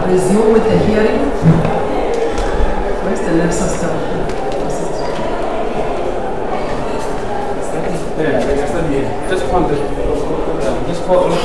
resume with the hearing. Where's the Nersa stuff? Yeah, just hold it. Just hold it.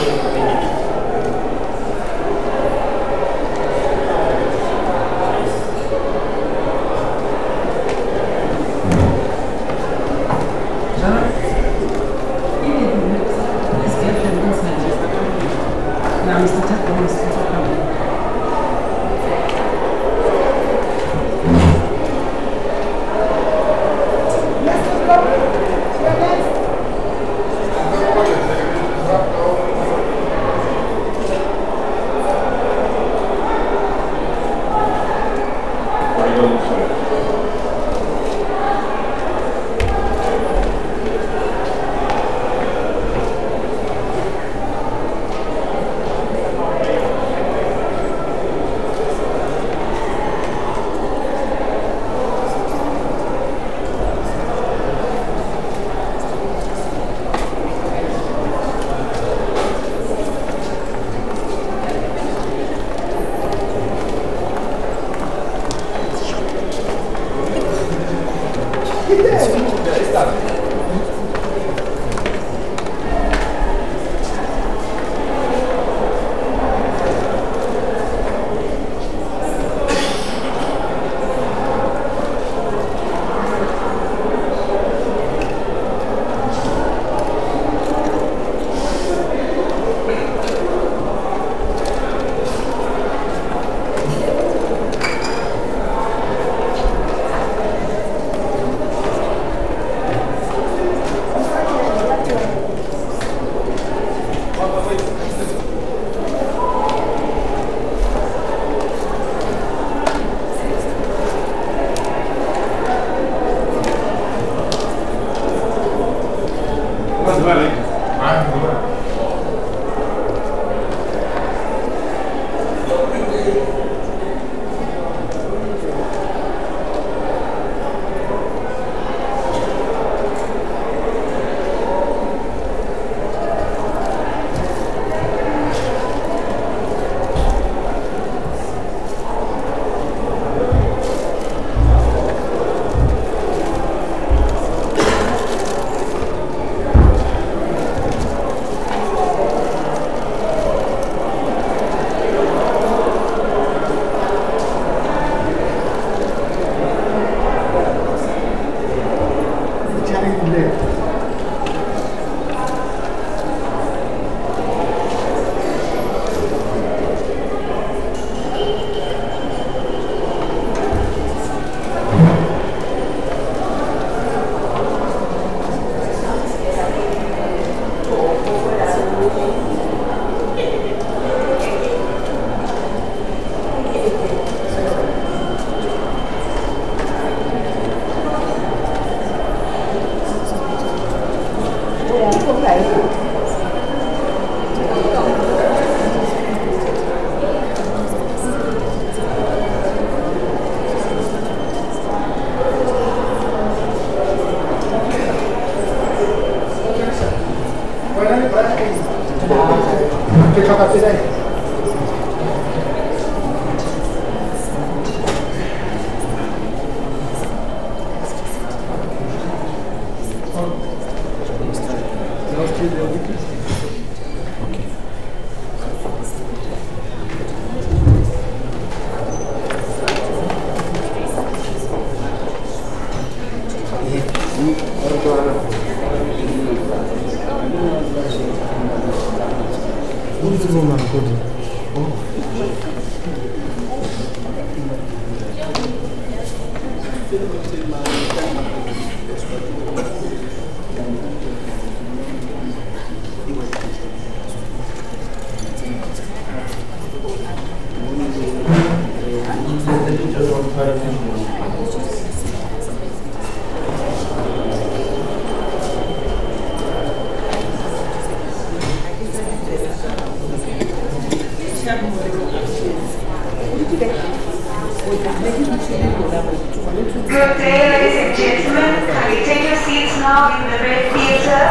Good day, ladies and gentlemen. Can you take your seats now in the Red Theatre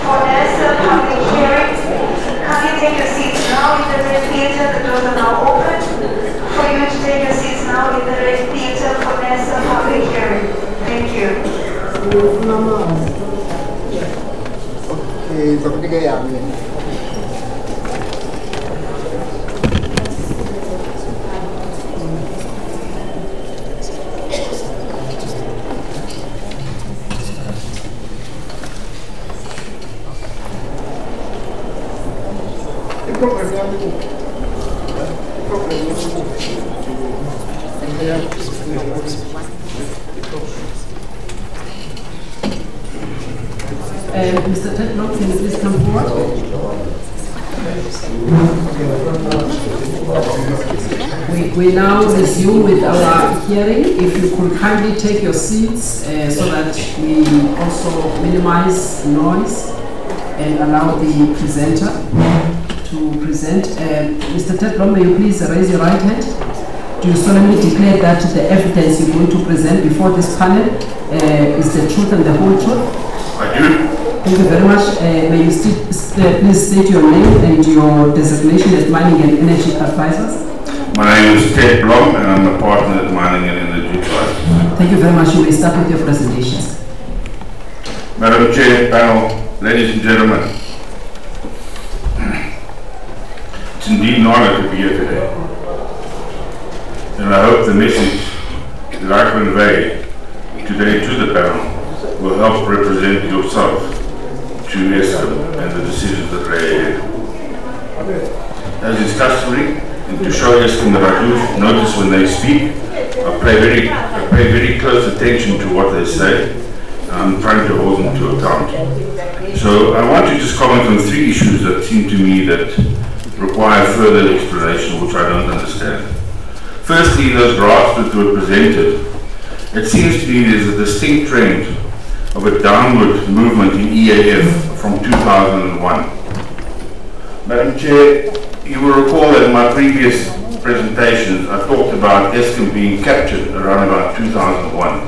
for Nersa public hearing? Can you take your seats now in the Red Theatre? The doors are now open. Mr. Tedlock, can you please come forward? We now resume with our hearing. If you could kindly take your seats so that we also minimize noise and allow the presenter to present. Mr. Tedlock, may you please raise your right hand? Do you solemnly declare that the evidence you're going to present before this panel is the truth and the whole truth? I do. Thank you very much. May you please state your name and your designation as Mining and Energy Advisors? My name is Ted Blom and I'm a partner at Mining and Energy Advisors. Thank you very much. You may start with your presentation. Madam Chair, panel, ladies and gentlemen, it's indeed an honor to be here today. And I hope the message that I convey today to the panel will help represent yourself to Eskom and the decisions that lay ahead. As is customary, and to show Eskom that I do notice when they speak, I pay very close attention to what they say, and I'm trying to hold them to account. So I want to just comment on 3 issues that seem to me that require further explanation, which I don't understand. Firstly, those graphs that were presented, it seems to me there's a distinct trend of a downward movement in EAF from 2001. Madam Chair, you will recall that in my previous presentations I talked about Eskom being captured around about 2001.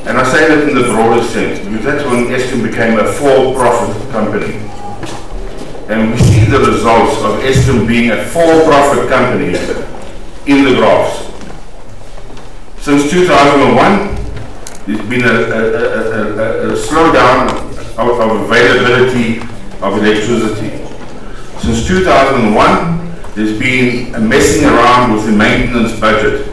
And I say that in the broader sense because that's when Eskom became a for-profit company. And we see the results of Eskom being a for-profit company in the graphs. Since 2001, there's been a slowdown of availability of electricity. Since 2001, there's been a messing around with the maintenance budget.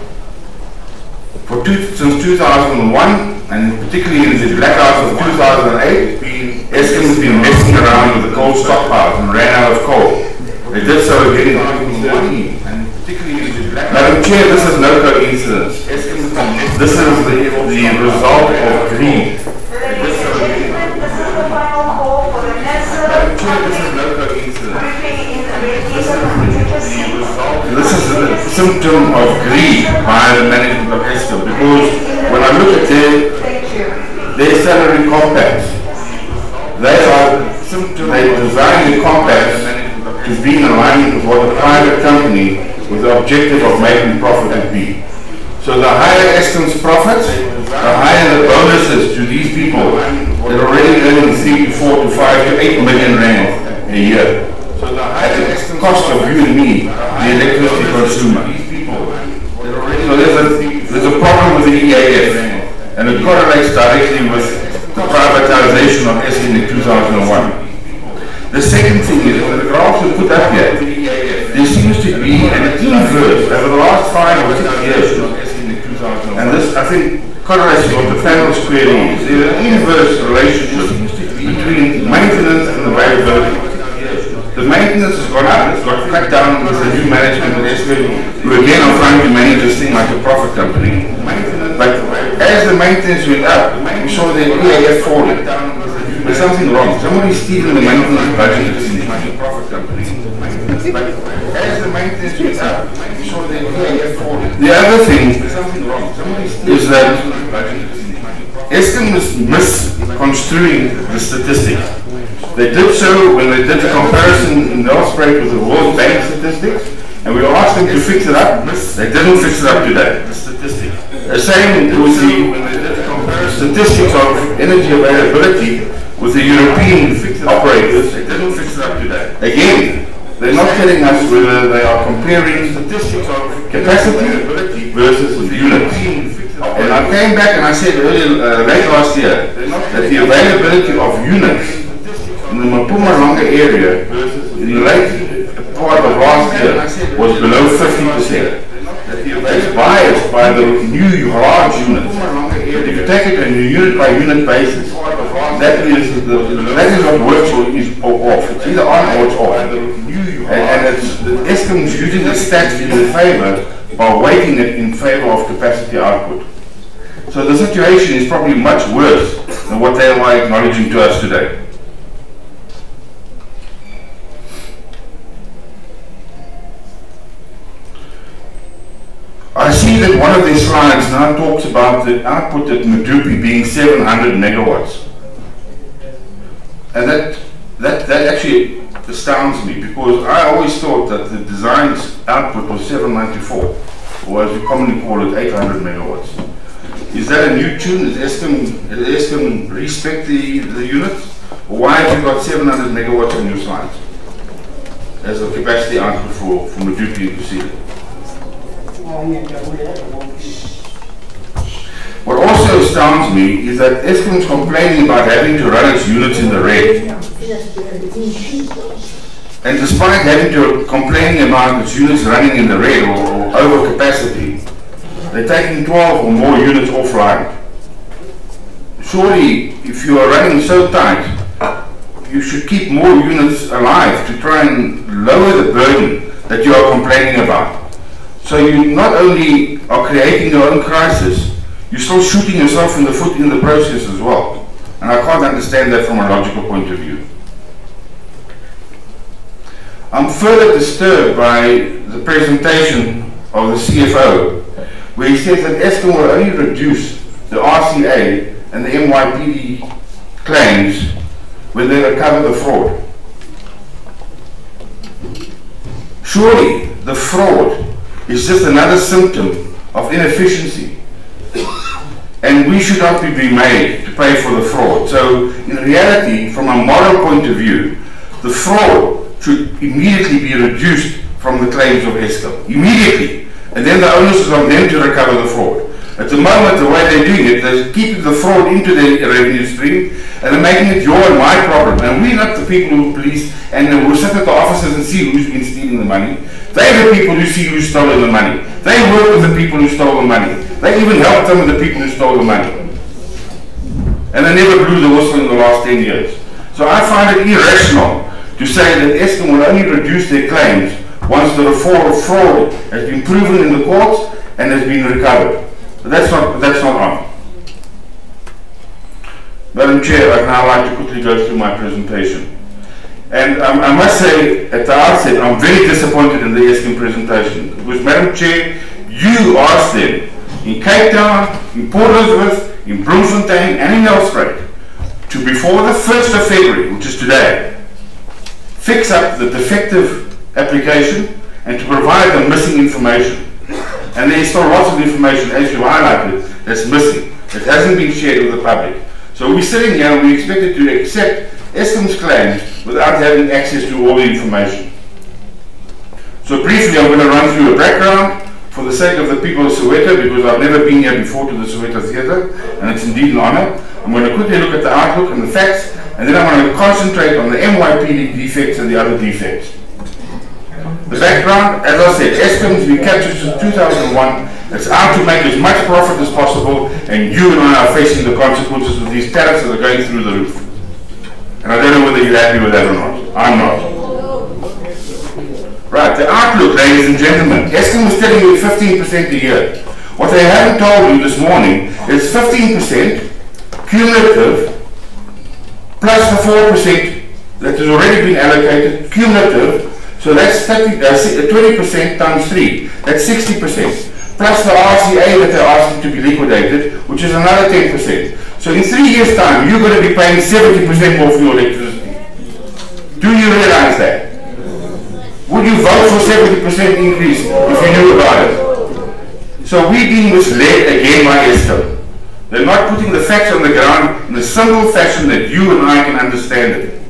Since 2001, and particularly in the blackouts of 2008, Eskom has been messing around with the coal stockpiles and ran out of coal. They did so again in 2013. Madam Chair, this is no coincidence. This is the result of greed. Ladies and gentlemen, this is the final call for the Nersa. Madam Chair, this is no coincidence. This is a symptom of greed by the management of Eskom because when I look at their salary compacts, they design the compacts to be in alignment with what a private company with the objective of making profit would be. So the higher Eskom's profits, the higher the bonuses to these people that are already earning 3 to 4 to 5 to 8 million rand a year. So the higher the cost of you and me, the electricity consumer. So there's a problem with the EAF, and it correlates directly with the privatization of Eskom in 2001. The second thing is, when the graphs are put up here, there seems to be an inverse over the last 5 or 6 years, and this, I think, correlates with what the panel's query is. There's an inverse relationship between maintenance and availability. The maintenance has gone up, it's got cut down with the new management of Eskom, who again are trying to manage this thing like a profit company. But as the maintenance went up, we saw the EAF falling. There's something wrong. Somebody's stealing the maintenance budget in the profit company. But as the maintenance went up, we saw the EAF falling. The other thing is that Eskom is misconstruing the statistics. They did so when they did the comparison in Nelspruit with the World Bank statistics, and we asked them to fix it up. They didn't fix it up today. The same with the statistics of energy availability with the European operators. They didn't fix it up today. Again, they're not telling us whether they are comparing statistics of capacity versus units. And I came back and I said earlier, late last year, that the availability of units in the Mpumalanga area in the late part of last year was below 50%. It's biased by the new large units. If you take it on a unit by unit basis, that is what works or is off. It's either on or it's off. And it's Eskom's using the stats in their favour by weighting it in favour of capacity output. So the situation is probably much worse than what they are acknowledging to us today. I see that one of their slides now talks about the output at Medupi being 700 megawatts. And that actually astounds me, because I always thought that the design's output was 794, or as we commonly call it, 800 megawatts. Is that a new tune? Is Eskom respect the units? Or why have you got 700 megawatts on your slides as a capacity output for Medupi and Kusile? What also astounds me is that Eskom is complaining about having to run its units in the red. And despite having to complaining about its units running in the red or over capacity, they're taking 12 or more units offline. Surely, if you are running so tight, you should keep more units alive to try and lower the burden that you are complaining about. So you not only are creating your own crisis, you're still shooting yourself in the foot in the process as well. And I can't understand that from a logical point of view. I'm further disturbed by the presentation of the CFO, where he says that Eskom will only reduce the RCA and the MYPD claims when they recover the fraud. Surely the fraud is just another symptom of inefficiency, and we should not be made to pay for the fraud. So in reality, from a moral point of view, the fraud should immediately be reduced from the claims of Eskom, immediately, and then the onus is on them to recover the fraud. At the moment, the way they're doing it, they're keeping the fraud into their revenue stream, and they're making it your and my problem. And we're not the people who police and who sit at the offices and see who's been stealing the money. They're the people who see who's stolen the money. They work with the people who stole the money. They even helped some of the people who stole the money. And they never blew the whistle in the last 10 years. So I find it irrational to say that Eskom will only reduce their claims once the fraud has been proven in the courts and has been recovered. But that's not on. Madam Chair, I'd now like to quickly go through my presentation. And I must say at the outset, I'm very disappointed in the Eskom presentation, because Madam Chair, you asked them in Cape Town, in Port Elizabeth, in Bloemfontein and in Nelspruit to, before the 1st of February, which is today, fix up the defective application and to provide the missing information. And there is still lots of information, as you highlighted, that's missing. It hasn't been shared with the public. So we're sitting here and we expected to accept Eskom's claims without having access to all the information. So briefly, I'm going to run through a background for the sake of the people of Soweto, because I've never been here before to the Soweto Theatre, and it's indeed an honor. I'm going to quickly look at the outlook and the facts, and then I'm going to concentrate on the MYPD defects and the other defects. The background, as I said, Eskom's been captured since 2001. It's out to make as much profit as possible, and you and I are facing the consequences of these tariffs that are going through the roof. And I don't know whether you're happy with that or not. I'm not. Right, the outlook, ladies and gentlemen. Eskom was telling you 15% a year. What they haven't told you this morning is 15% cumulative plus the 4% that has already been allocated cumulative. So that's 20% times 3. That's 60%. Plus the RCA that they're asking to be liquidated, which is another 10%. So in 3 years' time, you're going to be paying 70% more for your electricity. Do you realize that? Would you vote for 70% increase if you knew about it? So we're being misled again by Eskom. They're not putting the facts on the ground in a simple fashion that you and I can understand it.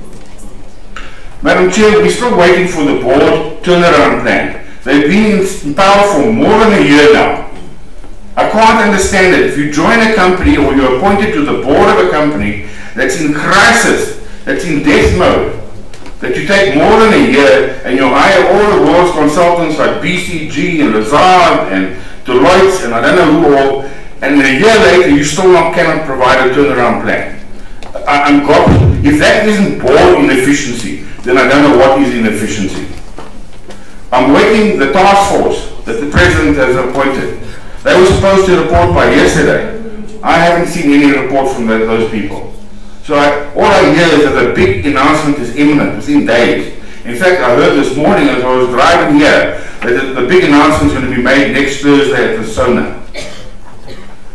Madam Chair, we're still waiting for the board turnaround plan. They've been in power for more than a year now. I can't understand it. If you join a company or you're appointed to the board of a company that's in crisis, that's in death mode, that you take more than a year and you hire all the world's consultants like BCG and Lazard and Deloitte and I don't know who all, and a year later you still cannot provide a turnaround plan. I'm gobbled. If that isn't board inefficiency, then I don't know what is inefficiency. I'm waiting the task force that the President has appointed. They were supposed to report by yesterday. I haven't seen any report from those people. So all I hear is that a big announcement is imminent within days. In fact, I heard this morning as I was driving here that the big announcement is going to be made next Thursday at the Sona.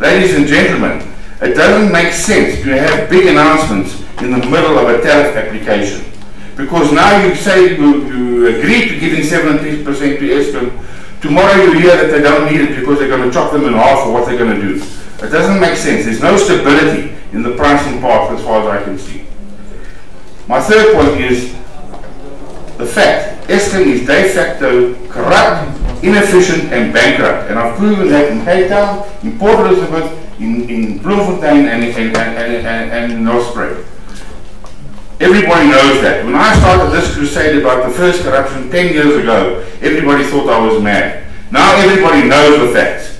Ladies and gentlemen, it doesn't make sense to have big announcements in the middle of a tariff application. Because now you say you agree to giving 70% to Eskom, tomorrow you hear that they don't need it because they're going to chop them in half for what they're going to do. It doesn't make sense. There's no stability in the pricing part as far as I can see. My third point is the fact Eskom is de facto corrupt, inefficient and bankrupt. And I've proven that in Cape Town, in Port Elizabeth, in Bloemfontein and in Nelspruit. Everybody knows that. When I started this crusade about the first corruption 10 years ago, everybody thought I was mad. Now everybody knows the facts,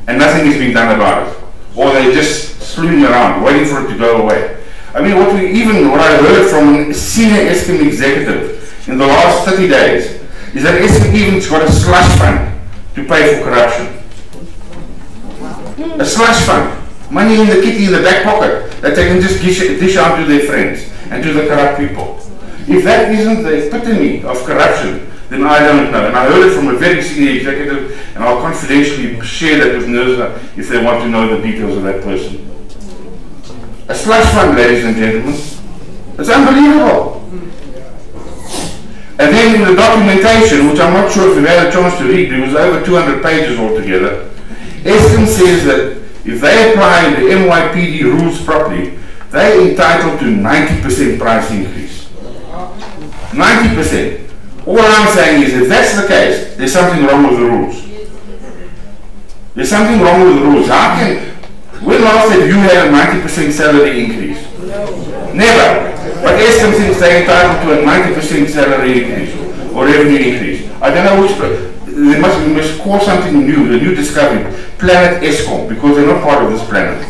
and nothing is being done about it. Or they're just slewing around, waiting for it to go away. I mean, what I heard from a senior Eskom executive in the last 30 days is that Eskom even's got a slush fund to pay for corruption. A slush fund. Money in the kitty in the back pocket that they can just dish out to their friends and to the corrupt people. If that isn't the epitome of corruption, then I don't know. And I heard it from a very senior executive, and I'll confidentially share that with Nersa if they want to know the details of that person. A slush fund, ladies and gentlemen. It's unbelievable. And then in the documentation, which I'm not sure if you've had a chance to read, it was over 200 pages altogether, Eskom says that if they apply the MYPD rules properly, they're entitled to 90% price increase. 90%. All I'm saying is, if that's the case, there's something wrong with the rules. There's something wrong with the rules. When last have you had a 90% salary increase? Never. But Eskom thinks they're entitled to a 90% salary increase or revenue increase. I don't know which, we must call something new, a new discovery, Planet Eskom, because they're not part of this planet.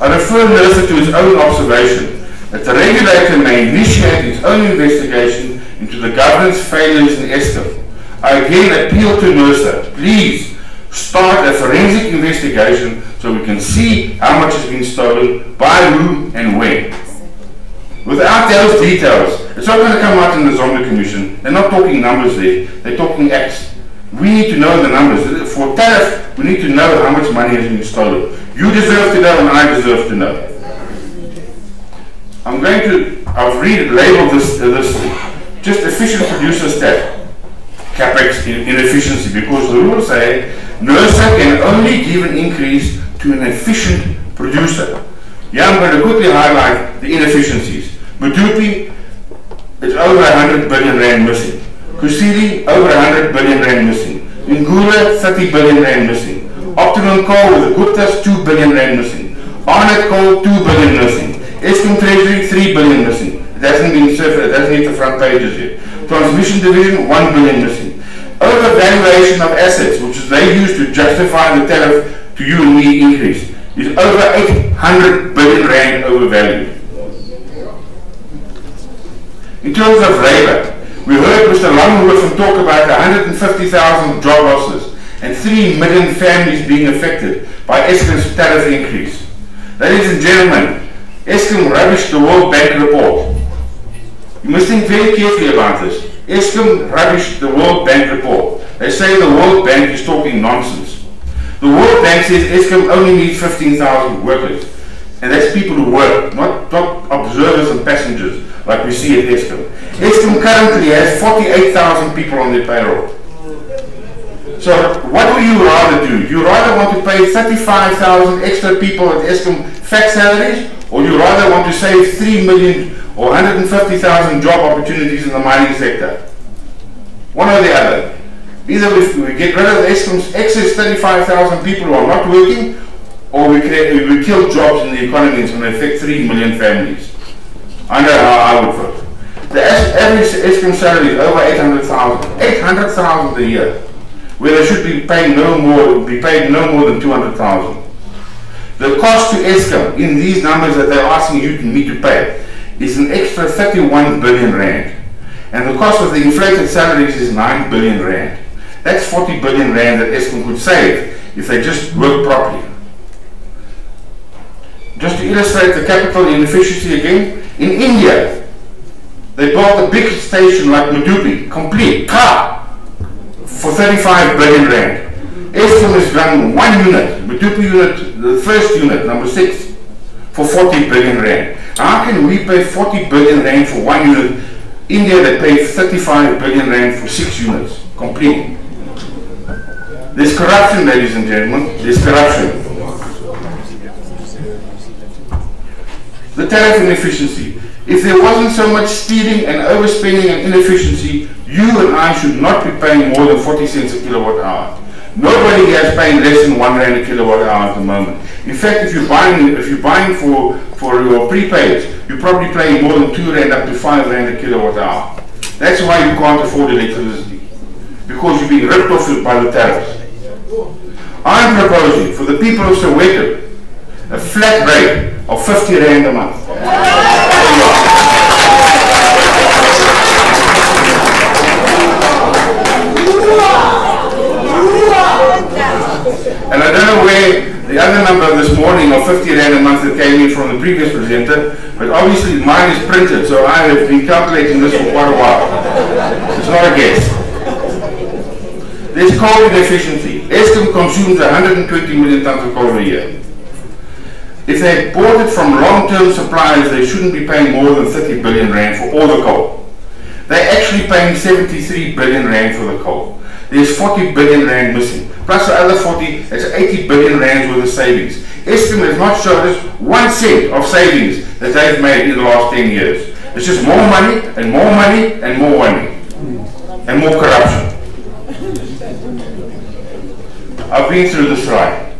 I refer Nersa to his own observation that the regulator may initiate its own investigation into the governance failures in Eskom. I again appeal to Nersa, please start a forensic investigation so we can see how much has been stolen, by whom and when. Without those details, it's not going to come out in the Zombie Commission. They're not talking numbers there, they're talking acts. We need to know the numbers. For tariff, we need to know how much money has been stolen. You deserve to know and I deserve to know. I've labeled this just efficient producer stat, capex inefficiency, because the rules say Nersa can only give an increase to an efficient producer. Yeah, I'm going to quickly highlight the inefficiencies. Medupi, it's over 100 billion rand missing. Kusili, over 100 billion rand missing. Ngula, 30 billion rand missing. Optimum Coal with the Guptas, 2 billion rand missing. Arnett Coal, 2 billion missing. Eskom Treasury, 3 billion missing. It hasn't been surfaced, it hasn't hit the front pages yet. Transmission Division, 1 billion missing. Overvaluation of assets, which they use to justify the tariff to you and me increase, is over 800 billion rand overvalued. In terms of labour, we heard Mr. Langhoff talk about 150,000 job losses and 3 million families being affected by Eskom's tariff increase. Ladies and gentlemen, Eskom rubbished the World Bank report. You must think very carefully about this. Eskom rubbished the World Bank report. They say the World Bank is talking nonsense. The World Bank says Eskom only needs 15,000 workers. And that's people who work, not observers and passengers like we see at Eskom. Eskom currently has 48,000 people on their payroll. So what would you rather do? You rather want to pay 35,000 extra people at Eskom fat salaries, or you rather want to save 3 million or 150,000 job opportunities in the mining sector? One or the other. Either we get rid of Eskom's excess 35,000 people who are not working, or we kill jobs in the economy and it's going to affect 3 million families. I know how I would vote. The average Eskom salary is over 800,000. 800,000 a year, where they should be paid no more than 200,000. The cost to Eskom in these numbers that they're asking you and me to pay is an extra 31 billion rand. And the cost of the inflated salaries is 9 billion rand. That's 40 billion rand that Eskom could save if they just work properly. Just to illustrate the capital inefficiency again, in India, they built a big station like Medupi, complete, car, for 35 billion rand. Eskom has done one unit, Medupi unit, the first unit, number 6, for 40 billion rand. How can we pay 40 billion rand for one unit? India, they pay 35 billion rand for 6 units, complete. There's corruption, ladies and gentlemen, there's corruption. The tariff inefficiency. If there wasn't so much stealing and overspending and inefficiency, you and I should not be paying more than 40 cents a kilowatt hour. Nobody has paying less than 1 rand a kilowatt hour at the moment. In fact, if you're buying for your prepaids, you're probably paying more than 2 rand up to 5 rand a kilowatt hour. That's why you can't afford electricity, because you're being ripped off by the tariffs. I'm proposing for the people of Soweto a flat rate of 50 rand a month. And I don't know where the other number this morning of 50 rand a month that came in from the previous presenter, but obviously mine is printed, so I have been calculating this for quite a while. It's not a guess. There's coal inefficiency. Eskom consumes 120 million tons of coal a year. If they bought it from long-term suppliers, they shouldn't be paying more than 30 billion rand for all the coal. They're actually paying 73 billion rand for the coal. There's 40 billion rand missing. Plus the other 40, that's 80 billion rand worth of savings. Eskom has not showed us 1 cent of savings that they've made in the last 10 years. It's just more money and more money and more money and more corruption. I've been through this ride.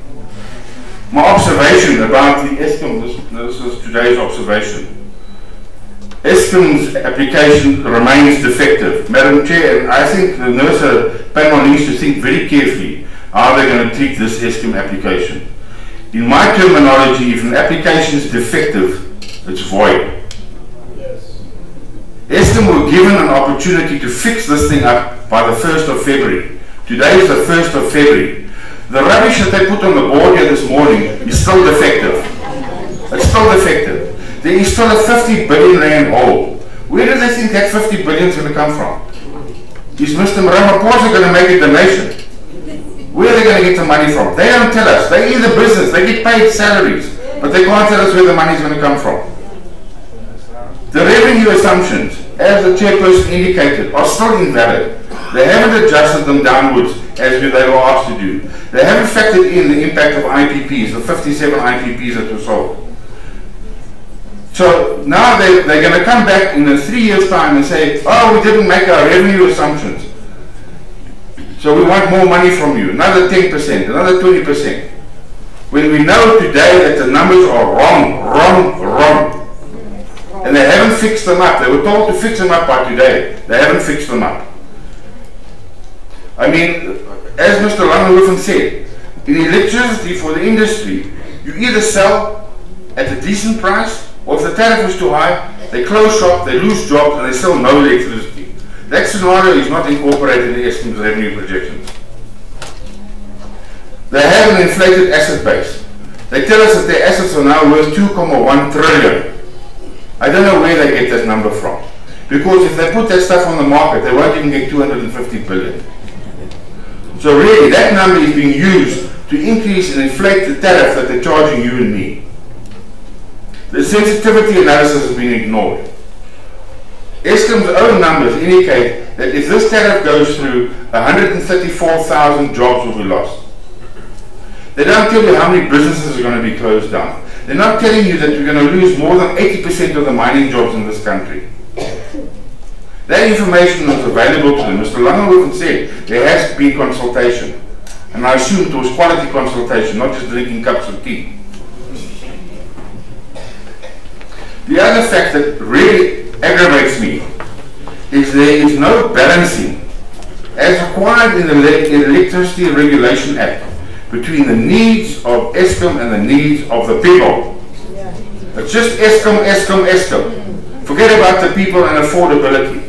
My observation about the Eskom, this is today's observation. Eskom's application remains defective. Madam Chair, I think the Nersa panel needs to think very carefully how they're going to treat this Eskom application. In my terminology, if an application is defective, it's void. Eskom were given an opportunity to fix this thing up by the 1st of February. Today is the 1st of February. The rubbish that they put on the board here this morning is still defective. It's still defective. There is still a 50 billion rand hole. Where do they think that 50 billion is going to come from? Is Mr. Ramaphosa going to make a donation? Where are they going to get the money from? They don't tell us. They're in the business. They get paid salaries. But they can't tell us where the money is going to come from. The revenue assumptions, as the chairperson indicated, are still invalid. They haven't adjusted them downwards as they were asked to do. They haven't factored in the impact of IPPs, the 57 IPPs that were sold. So now they're going to come back in 3 years' time and say, oh, we didn't make our revenue assumptions, so we want more money from you, another 10%, another 20%. When we know today that the numbers are wrong. And they haven't fixed them up. They were told to fix them up by today. They haven't fixed them up. I mean, as Mr. Langehoven said, in electricity for the industry, you either sell at a decent price, or if the tariff is too high, they close shop, they lose jobs, and they sell no electricity. That scenario is not incorporated in the Eskom's revenue projections. They have an inflated asset base. They tell us that their assets are now worth 2.1 trillion. I don't know where they get that number from. Because if they put that stuff on the market, they won't even get 250 billion. So really, that number is being used to increase and inflate the tariff that they're charging you and me. The sensitivity analysis has been ignored. Eskom's own numbers indicate that if this tariff goes through, 134,000 jobs will be lost. They don't tell you how many businesses are going to be closed down. They're not telling you that we're going to lose more than 80% of the mining jobs in this country. That information was available to them. Mr. Langehoven said there has been consultation. And I assumed it was quality consultation, not just drinking cups of tea. The other fact that really aggravates me is there is no balancing, as required in the Electricity Regulation Act, between the needs of Eskom and the needs of the people. It's just Eskom. Forget about the people and affordability.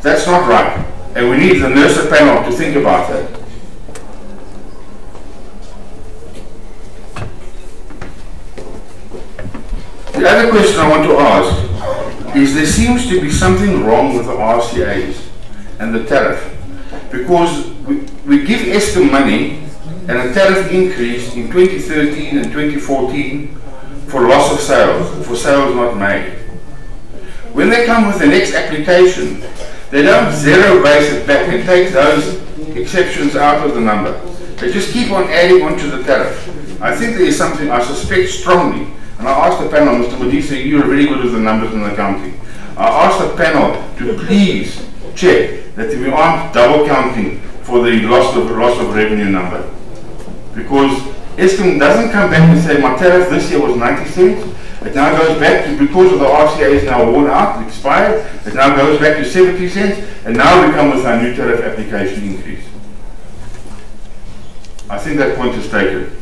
That's not right. And we need the Nersa panel to think about that. The other question I want to ask is there seems to be something wrong with the RCAs and the tariff. Because we give Eskom money and a tariff increase in 2013 and 2014 for loss of sales, for sales not made. When they come with the next application, they don't zero base it back and take those exceptions out of the number. They just keep on adding onto the tariff. I think there is something I suspect strongly, and I asked the panel, Mr. Modise, you're very good with the numbers and accounting. I asked the panel to please check that we aren't double counting for the loss of revenue number. Because Eskom doesn't come back and say my tariff this year was 90 cents. It now goes back to, because of the RCA is now worn out, expired, it now goes back to 70 cents, and now we come with our new tariff application increase. I think that point is taken.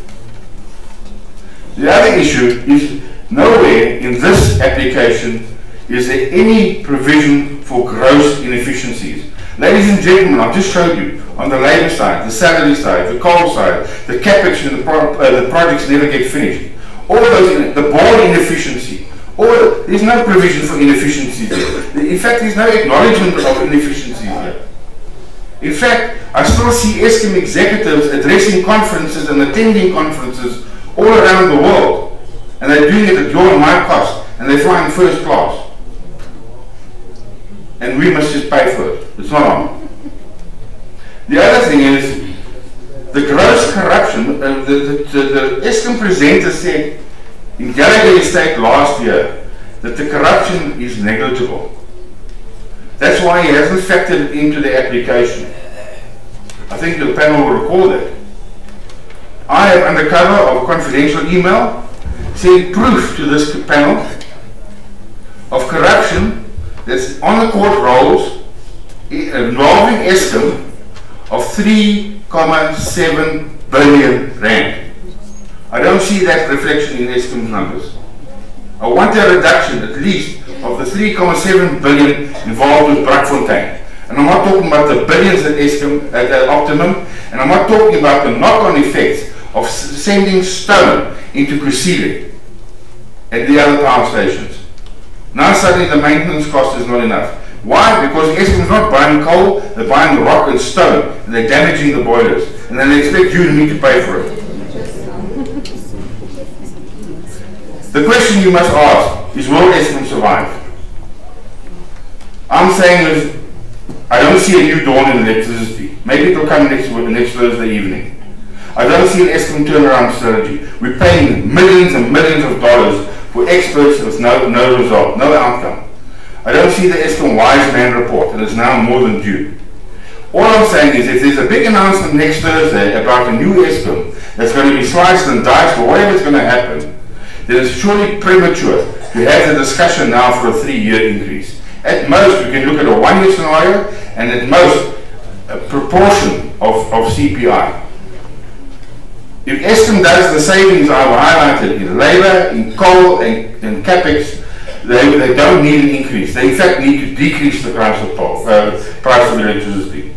The other issue is nowhere in this application is there any provision for gross inefficiencies. Ladies and gentlemen, I've just showed you on the labour side, the salary side, the coal side, the capex and the projects never get finished. All those, the board inefficiency, there's no provision for inefficiencies there. In fact, there's no acknowledgement of inefficiencies there. In fact, I still see Eskom executives addressing conferences and attending conferences all around the world, and they're doing it at your and my cost, and they're flying first class. And we must just pay for it. It's not on. The other thing is, the gross corruption, the Eskom presenter said in Gallagher Estate last year that the corruption is negligible. That's why he hasn't factored it into the application. I think the panel will recall that. I have under cover of a confidential email saying proof to this panel of corruption that's on the court rolls involving Eskom of 3.7 billion rand. I don't see that reflection in Eskom's numbers. I want a reduction at least of the 3.7 billion involved with Brakfontein. And I'm not talking about the billions at Eskom, at Optimum, and I'm not talking about the knock-on effects of sending stone into Kusile and the other power stations. Now suddenly the maintenance cost is not enough. Why? Because Eskom is not buying coal, they're buying rock and stone, and they're damaging the boilers, and then they expect you and me to pay for it. The question you must ask is, will Eskom survive? I'm saying is, I don't see a new dawn in electricity. Maybe it will come next Thursday evening. I don't see an Eskom turnaround strategy. We're paying millions and millions of dollars for experts with no result, no outcome. I don't see the Eskom wise man report, and it's now more than due. All I'm saying is, if there's a big announcement next Thursday about a new Eskom that's going to be sliced and diced or whatever is going to happen, then it's surely premature to have the discussion now for a 3-year increase. At most, we can look at a 1-year scenario, and at most, a proportion of CPI. If Eskom does the savings I've highlighted in labour, in coal, and capex, they don't need an increase. They in fact need to decrease the price of electricity.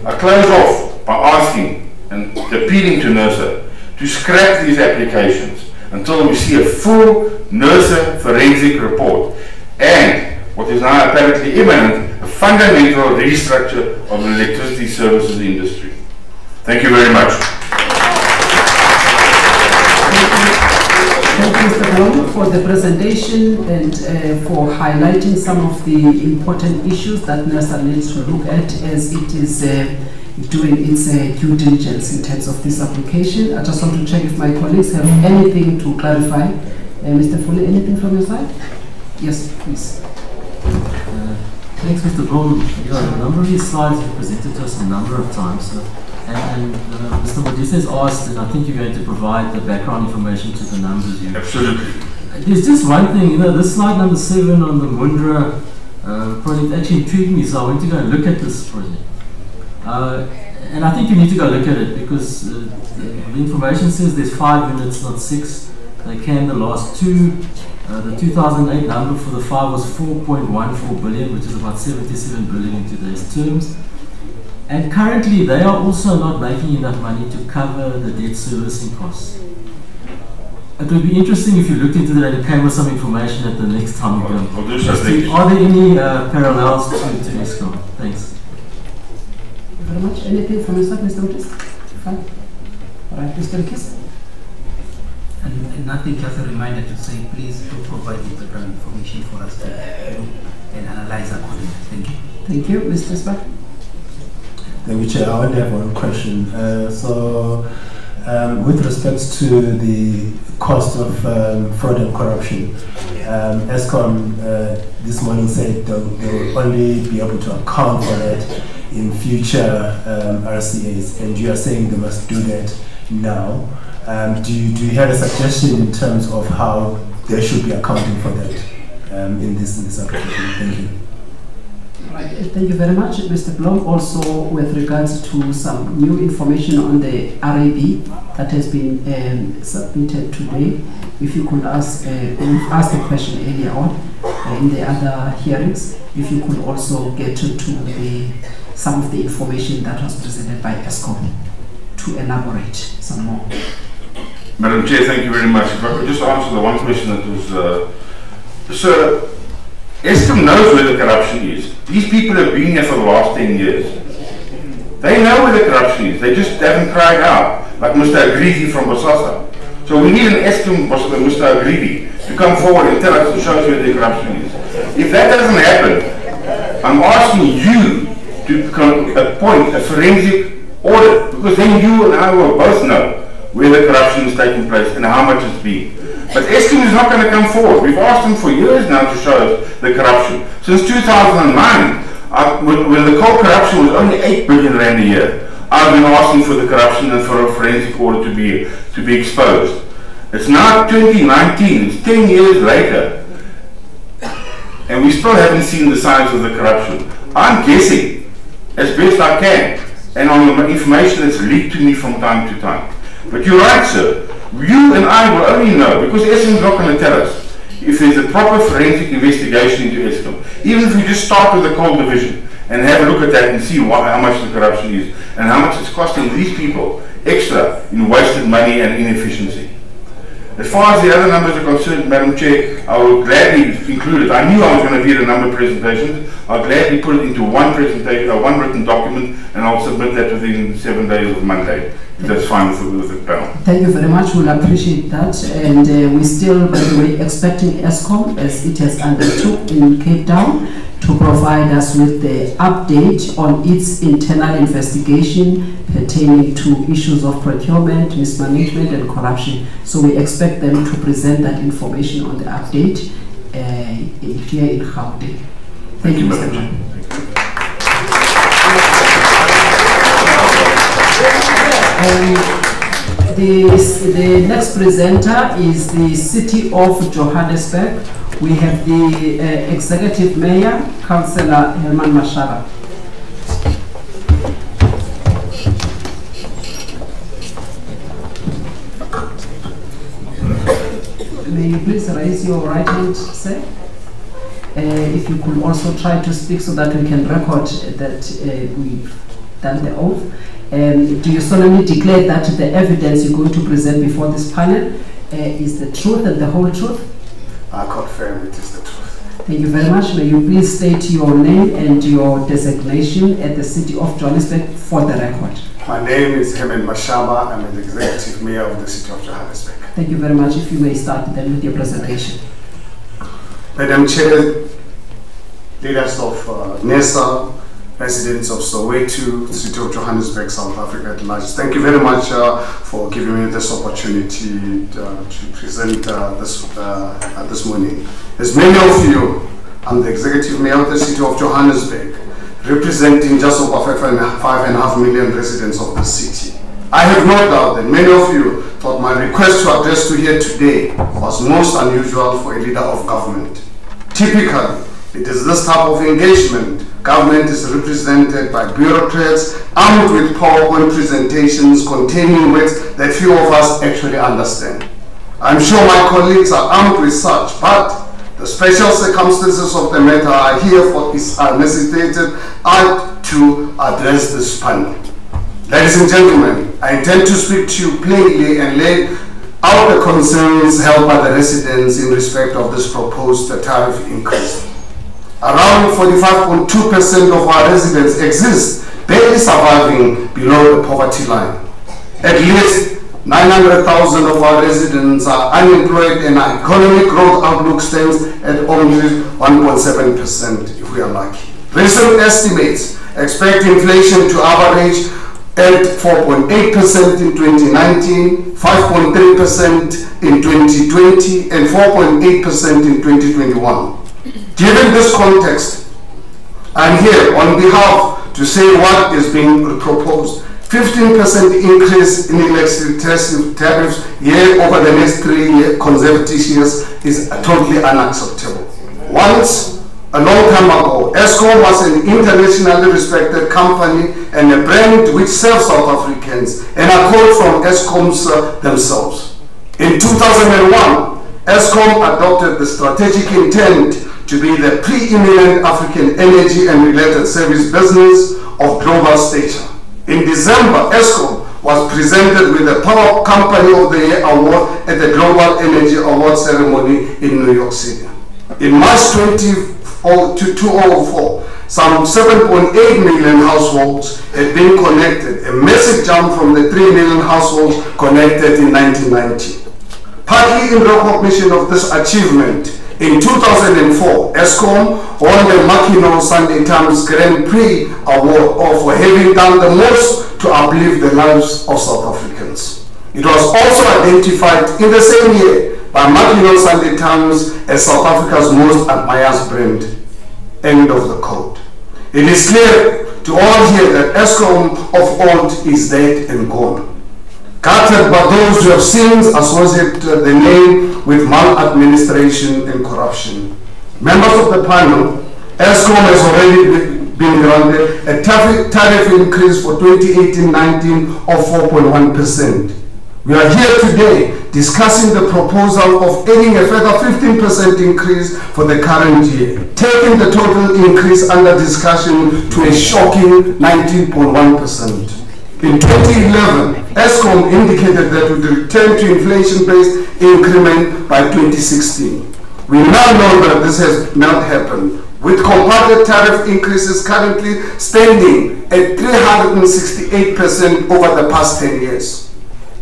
I close off by asking and appealing to Nersa to scrap these applications until we see a full Nersa forensic report and, what is now apparently imminent, a fundamental restructure of the electricity services industry. Thank you very much. Thank you, Mr. Brown, for the presentation and for highlighting some of the important issues that Nersa needs to look at as it is doing its due diligence in terms of this application. I just want to check if my colleagues have anything to clarify. Mr. Foley, anything from your side? Yes, please. Thanks, Mr. Brown. A number of these slides you've presented to us a number of times. And Mr. Modise has asked, and I think you're going to provide the background information to the numbers here. Absolutely. There's just one thing, this slide number 7 on the Mundra project actually intrigued me, so I went to go and look at this project. And I think you need to go look at it because the information says there's 5 units, not 6. They canned the last 2. The 2008 number for the 5 was 4.14 billion, which is about 77 billion in today's terms. And currently, they are also not making enough money to cover the debt servicing costs. It would be interesting if you looked into that and came with some information at the next time you go. Are there any parallels to ESCOM? Thanks. Thank you very much. Anything from your side, Mr. Otis? Fine. All right, Mr. Kiss. And nothing, just a reminder to say, please do provide the background information for us to look and analyze accordingly. Thank you. Thank you, Mr. Spark. Thank you, Chair. I only have one question. With respect to the cost of fraud and corruption, ESCOM this morning said they will only be able to account for that in future RCAs, and you are saying they must do that now. Do you have a suggestion in terms of how they should be accounting for that in this application? Thank you. Right. Thank you very much, Mr. Blom. Also, with regards to some new information on the RAB that has been submitted today, if you could ask, we've asked the question earlier on in the other hearings, if you could also get to some of the information that was presented by ESCOM to elaborate some more. Madam Chair, thank you very much. If I could just answer the one question that was, Sir, ESCOM knows where the corruption is. These people have been here for the last 10 years. They know where the corruption is. They just haven't cried out, like Mr. Agridi from Bosasa. So we need an ESCOM, Mr. Agridi, to come forward and tell us and show us where the corruption is. If that doesn't happen, I'm asking you to appoint a forensic audit, because then you and I will both know where the corruption is taking place and how much it's been. But ESCOM is not going to come forward. We've asked them for years now to show us the corruption. Since 2009, when the coal corruption was only 8 billion rand a year, I've been asking for the corruption and for a forensic audit to be exposed. It's now 2019, it's 10 years later, and we still haven't seen the signs of the corruption. I'm guessing as best I can, and on the information that's leaked to me from time to time. But you're right, sir. You and I will only know, because ESCOM is not going to tell us, if there's a proper forensic investigation into ESCOM. Even if we just start with the coal division and have a look at that and see how much the corruption is and how much it's costing these people extra in wasted money and inefficiency. As far as the other numbers are concerned, Madam Chair, I will gladly include it. I knew I was going to be at a number of presentations. I'll gladly put it into one presentation, or one written document, and I'll submit that within 7 days of Monday. If that's fine with the panel. Thank you very much. We'll appreciate that. And we're still, by the way, expecting ESCOM, as it has undertook in Cape Town, to provide us with the update on its internal investigation pertaining to issues of procurement, mismanagement and corruption. So we expect them to present that information on the update here in Gauteng. Thank you, Mr. Chairman. The next presenter is the City of Johannesburg. We have the Executive Mayor, Councillor Herman Mashaba. May you please raise your right hand, sir? If you could also try to speak so that we can record that we've done the oath. Do you solemnly declare that the evidence you're going to present before this panel is the truth and the whole truth? I confirm it is the truth. Thank you very much. May you please state your name and your designation at the City of Johannesburg for the record. My name is Herman Mashaba. I'm the Executive Mayor of the City of Johannesburg. Thank you very much. If you may start then with your presentation. Madam Chair, leaders of Nersa, residents of Soweto, City of Johannesburg, South Africa at large, thank you very much for giving me this opportunity to present this morning. As many of you, I'm the Executive Mayor of the City of Johannesburg, representing just over 5.5 million residents of the city. I have no doubt that many of you thought my request to address you here today was most unusual for a leader of government. Typically, it is this type of engagement. Government is represented by bureaucrats armed with PowerPoint presentations containing words that few of us actually understand. I'm sure my colleagues are armed with such, but the special circumstances of the matter are herefore necessitated to address this panel. Ladies and gentlemen, I intend to speak to you plainly and lay out the concerns held by the residents in respect of this proposed tariff increase. Around 45.2% of our residents exist barely surviving below the poverty line. At least 900,000 of our residents are unemployed and our economic growth outlook stands at only 1.7% if we are lucky. Recent estimates expect inflation to average at 4.8% in 2019, 5.3% in 2020, and 4.8% in 2021. Given this context, I'm here on behalf to say what is being proposed. 15% increase in electricity tariffs year over the next 3 consecutive years is totally unacceptable. Once, a long time ago, Eskom was an internationally respected company and a brand which serves South Africans and a quote from Eskom's themselves. In 2001, Eskom adopted the strategic intent to be the preeminent African energy and related service business of global stature. In December, Eskom was presented with the Power Company of the Year award at the Global Energy Award ceremony in New York City. In March 2004, some 7.8 million households had been connected, a massive jump from the 3 million households connected in 1990. Partly in recognition of this achievement, in 2004, Eskom won the Makino Sunday Times Grand Prix Award for having done the most to uplift the lives of South Africans. It was also identified in the same year by Makino Sunday Times as South Africa's most admired brand. End of the quote. It is clear to all here that Eskom of old is dead and gone. Gutted by those who have since associated the name with maladministration and corruption. Members of the panel, Eskom has already been granted a tariff increase for 2018-19 of 4.1%. We are here today discussing the proposal of adding a further 15% increase for the current year, taking the total increase under discussion to a shocking 19.1%. In 2011, Eskom indicated that it would return to inflation-based increment by 2016. We now know that this has not happened, with compounded tariff increases currently standing at 368% over the past 10 years.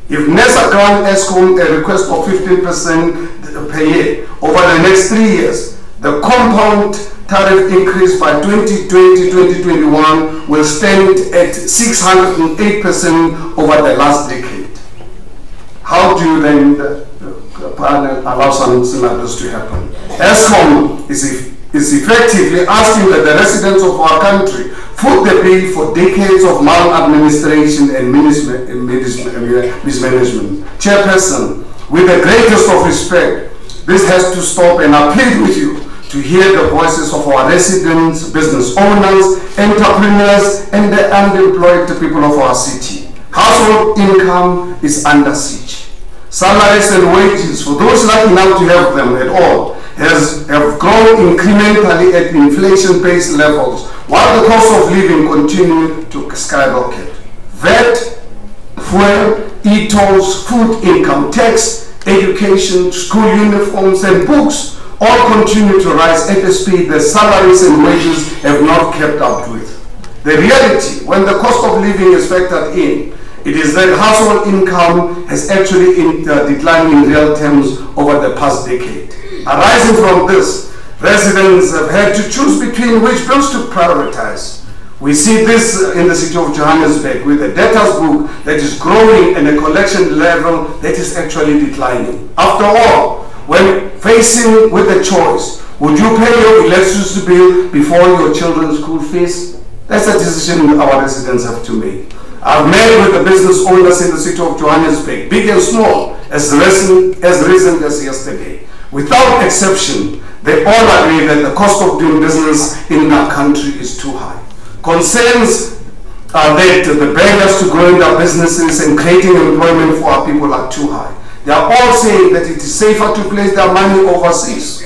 If Nersa grants Eskom a request of 15% per year over the next 3 years, the compound tariff increase by 2020-2021 will stand at 608% over the last decade. How do you then allow something like this to happen? Eskom is effectively asking that the residents of our country foot the bill for decades of maladministration and mismanagement. Chairperson, with the greatest of respect, this has to stop, and I plead with you to hear the voices of our residents, business owners, entrepreneurs, and the unemployed people of our city. Household income is under siege. Salaries and wages, for those lucky enough to have them at all, have grown incrementally at inflation-based levels, while the cost of living continues to skyrocket. VAT, fuel, e-tolls, food income tax, education, school uniforms, and books all continue to rise at a speed that salaries and wages have not kept up with. The reality, when the cost of living is factored in, it is that household income has actually declined in real terms over the past decade. Arising from this, residents have had to choose between which bills to prioritize. We see this in the city of Johannesburg with a debtors book that is growing and a collection level that is actually declining. After all, when facing with a choice, would you pay your electricity bill before your children's school fees? That's a decision our residents have to make. I've met with the business owners in the city of Johannesburg, big and small, as recent as yesterday. Without exception, they all agree that the cost of doing business in our country is too high. Concerns are that the barriers to growing their businesses and creating employment for our people are too high. They are all saying that it is safer to place their money overseas.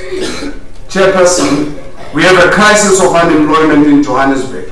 Chairperson, we have a crisis of unemployment in Johannesburg.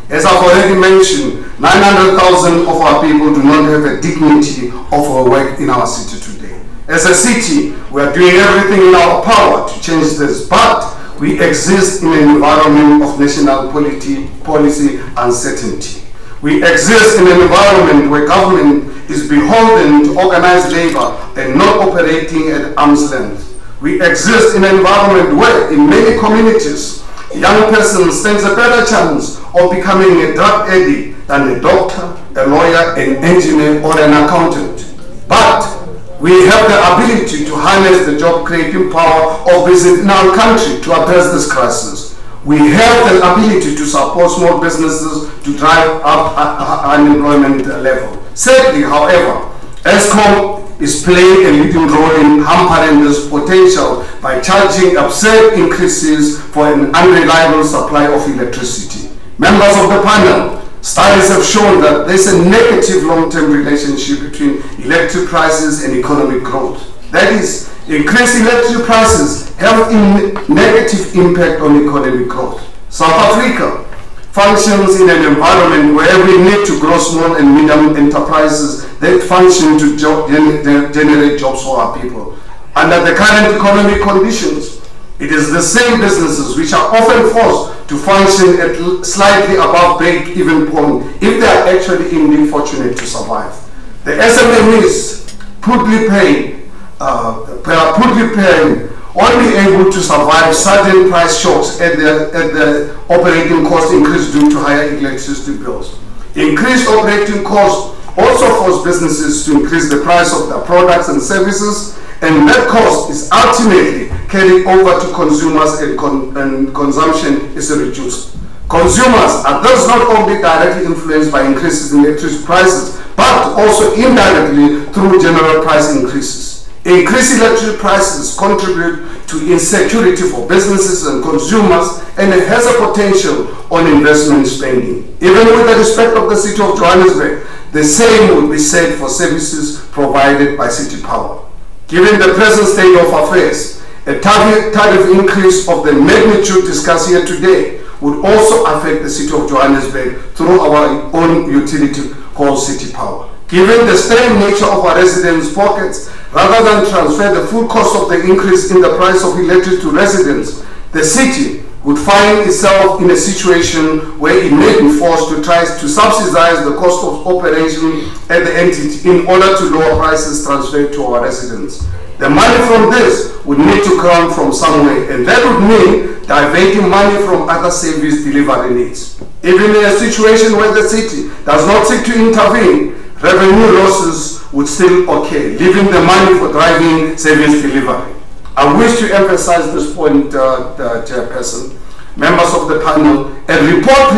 As I've already mentioned, 900,000 of our people do not have a dignity of our work in our city today. As a city, we are doing everything in our power to change this, but we exist in an environment of national policy uncertainty. We exist in an environment where government is beholden to organized labor and not operating at arm's length. We exist in an environment where, in many communities, a young person stands a better chance of becoming a drug addict than a doctor, a lawyer, an engineer, or an accountant. But we have the ability to harness the job-creating power of business in our country to address this crisis. We have the ability to support small businesses to drive up unemployment level. Sadly, however, ESCOM is playing a leading role in hampering this potential by charging absurd increases for an unreliable supply of electricity. Members of the panel, studies have shown that there is a negative long-term relationship between electric prices and economic growth. That is, increased electric prices have a negative impact on economic growth. South Africa functions in an environment where we need to grow small and medium enterprises that function to generate jobs for our people. Under the current economic conditions, it is the same businesses which are often forced to function at slightly above break-even point if they are actually indeed fortunate to survive. The SMEs poorly paying, only able to survive sudden price shocks at the operating cost increase due to higher electricity bills. Increased operating costs also force businesses to increase the price of their products and services, and that cost is ultimately carried over to consumers and consumption is reduced. Consumers are thus not only directly influenced by increases in electricity prices, but also indirectly through general price increases. Increased electricity prices contribute to insecurity for businesses and consumers, and it has a potential on investment spending. Even with the respect of the city of Johannesburg, the same would be said for services provided by City Power. Given the present state of affairs, a tariff increase of the magnitude discussed here today would also affect the city of Johannesburg through our own utility called City Power. Given the strained nature of our residents' pockets, rather than transfer the full cost of the increase in the price of electricity to residents, the city would find itself in a situation where it may be forced to try to subsidize the cost of operation at the entity in order to lower prices transferred to our residents. The money from this would need to come from somewhere, and that would mean diverting money from other service delivery needs. Even in a situation where the city does not seek to intervene, revenue losses would still occur, leaving the money for driving service delivery. I wish to emphasize this point, Chairperson, members of the panel. A report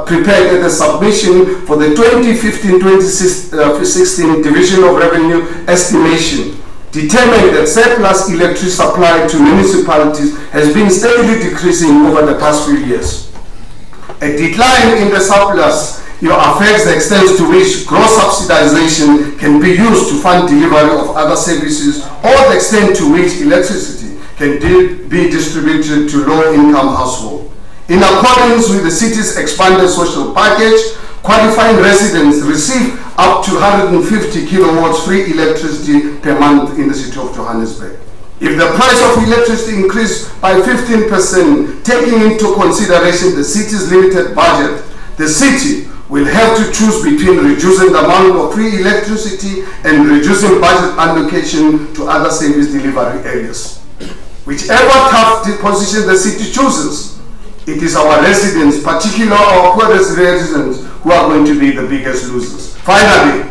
prepared at the submission for the 2015-2016 Division of Revenue Estimation determined that surplus electricity supply to municipalities has been steadily decreasing over the past few years. A decline in the surplus affects the extent to which gross subsidization can be used to fund delivery of other services, or the extent to which electricity can be distributed to low-income households. In accordance with the city's expanded social package, qualifying residents receive up to 150 kilowatts free electricity per month in the city of Johannesburg. If the price of electricity increased by 15%, taking into consideration the city's limited budget, the city will have to choose between reducing the amount of free electricity and reducing budget allocation to other service delivery areas. Whichever tough position the city chooses, it is our residents, particularly our poorest residents, who are going to be the biggest losers. Finally,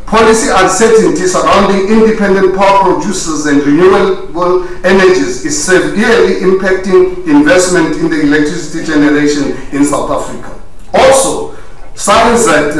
policy uncertainty surrounding independent power producers and renewable energies is severely impacting investment in the electricity generation in South Africa. Also, signs that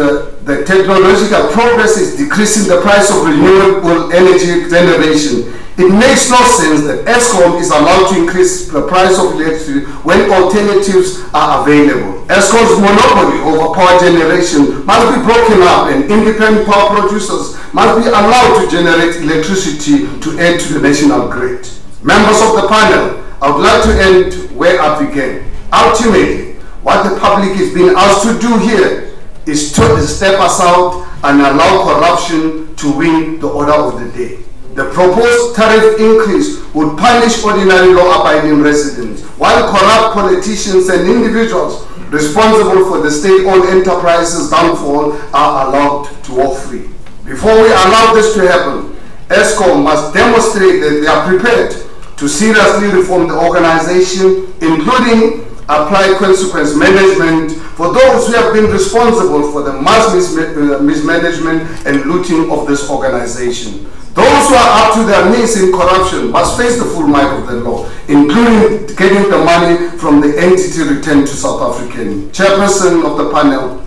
the technological progress is decreasing the price of renewable energy generation. It makes no sense that ESCOM is allowed to increase the price of electricity when alternatives are available. ESCOM's monopoly over power generation must be broken up, and independent power producers must be allowed to generate electricity to add to the national grid. Members of the panel, I would like to end where I began. Ultimately, what the public is being asked to do here is to step aside and allow corruption to win the order of the day. The proposed tariff increase would punish ordinary law-abiding residents, while corrupt politicians and individuals responsible for the state-owned enterprises' downfall are allowed to walk free. Before we allow this to happen, ESCOM must demonstrate that they are prepared to seriously reform the organization, including apply consequence management for those who have been responsible for the mass mismanagement and looting of this organization. Those who are up to their knees in corruption must face the full might of the law, including getting the money from the entity returned to South African. Chairperson of the panel,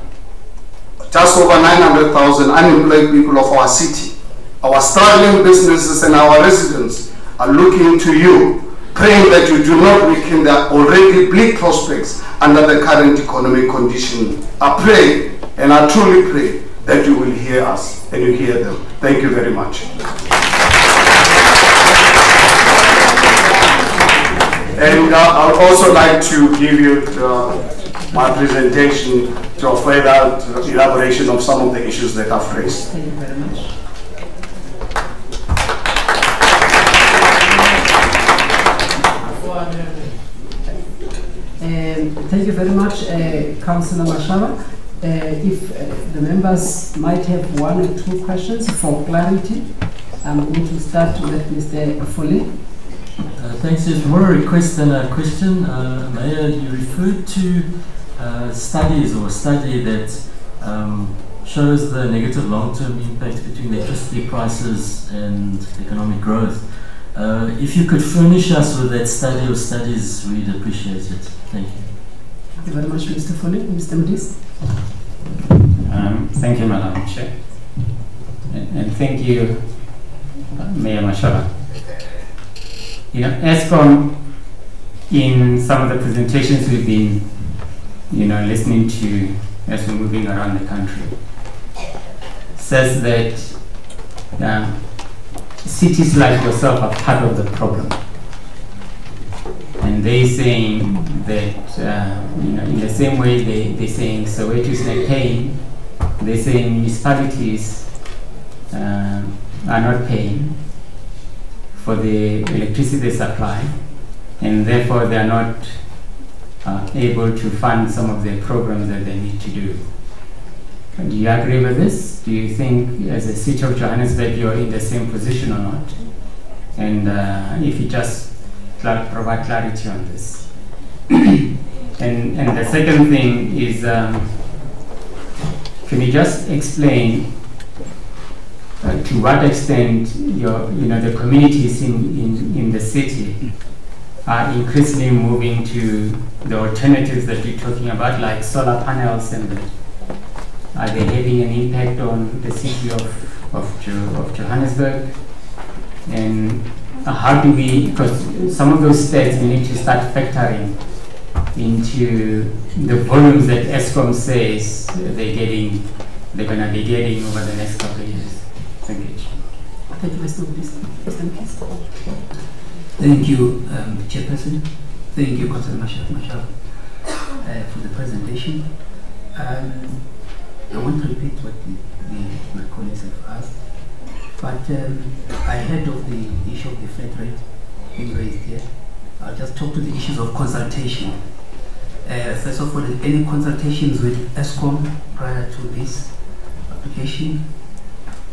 just over 900,000 unemployed people of our city, our struggling businesses and our residents are looking to you, praying that you do not weaken their already bleak prospects under the current economic condition. I pray, and I truly pray, that you will hear us and you hear them. Thank you very much. And I would also like to give you my presentation to further elaboration of some of the issues that I've raised. Thank you very much. Thank you very much, Councillor Mashaba. If the members might have one or two questions for clarity, I'm going to start with Mr. Foley. Thanks. There's more a request than a question. Mayor, you referred to studies or a study that shows the negative long-term impact between electricity prices and economic growth. If you could furnish us with that study or studies, we'd appreciate it. Thank you. Thank you very much, Mr. Foley. Mr. Modis. Thank you, Madam Chair. And thank you, Mayor Mashaba. You know, ESCOM, in some of the presentations we've been, listening to as we're moving around the country, says that cities like yourself are part of the problem. And they're saying that, in the same way they're saying Soweto is not paying, they're saying municipalities are not paying for the electricity they supply, and therefore they are not able to fund some of the programs that they need to do. Do you agree with this? Do you think, as a city of Johannesburg, you're in the same position or not? And if you just provide clarity on this. And the second thing is, can you just explain to what extent the communities in the city are increasingly moving to the alternatives that you're talking about, like solar panels, and are they having an impact on the city of Johannesburg? And how do we, because some of those states we need to start factoring into the volumes that ESCOM says they're going to be getting over the next couple of years. Thank you. Thank you, Mr. Modis. Thank you, Chairperson. Thank you, Councillor Mashab, for the presentation. I want to repeat what my colleagues have asked, but I heard of the issue of the flat rate being raised here. I'll just talk to the issues of consultation. First of all, any consultations with ESCOM prior to this application?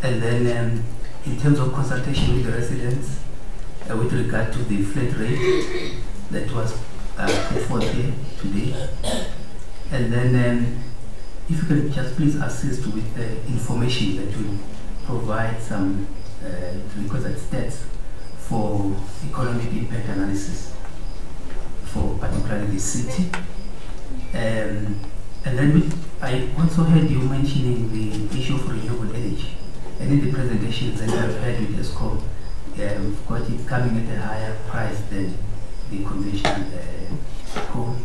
And then in terms of consultation with the residents with regard to the flat rate that was put forth here today. And then if you can just please assist with information that will provide some requisite stats for economic impact analysis for particularly the city. And then I also heard you mentioning the issue of renewable energy, and in the presentations that I've heard with ESCOM, got it coming at a higher price than the conventional coal.